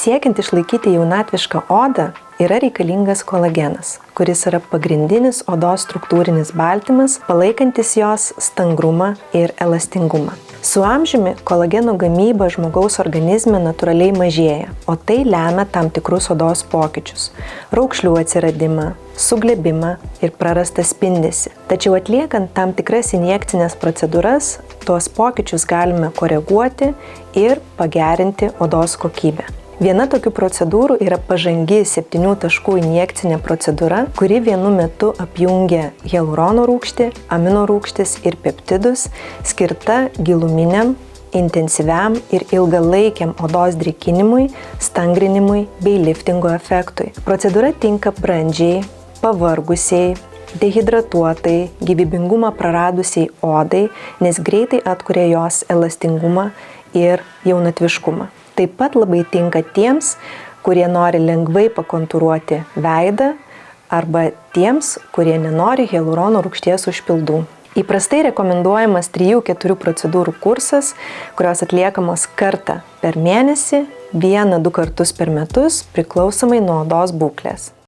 Siekiant išlaikyti jaunatvišką odą, yra reikalingas kolagenas, kuris yra pagrindinis odos struktūrinis baltymas, palaikantis jos stangrumą ir elastingumą. Su amžiumi kolageno gamyba žmogaus organizme natūraliai mažėja, o tai lemia tam tikrus odos pokyčius – raukšlių atsiradimą, suglebimą ir prarastą spindesį. Tačiau atliekant tam tikras injekcinės procedūras, tuos pokyčius galime koreguoti ir pagerinti odos kokybę. Viena tokių procedūrų yra pažangi 7 taškų injekcinė procedūra, kuri vienu metu apjungia hialurono rūgštį, amino rūgštis ir peptidus, skirta giluminiam, intensyviam ir ilgalaikiam odos drėkinimui, stangrinimui bei liftingo efektui. Procedūra tinka brandžiai, pavargusiai, dehidratuotai, gyvybingumą praradusiai odai, nes greitai atkuria jos elastingumą ir jaunatviškumą. Taip pat labai tinka tiems, kurie nori lengvai pakontūruoti veidą arba tiems, kurie nenori hialurono rūgšties užpildų. Įprastai rekomenduojamas 3-4 procedūrų kursas, kurios atliekamos kartą per mėnesį, 1-2 kartus per metus, priklausomai nuo odos būklės.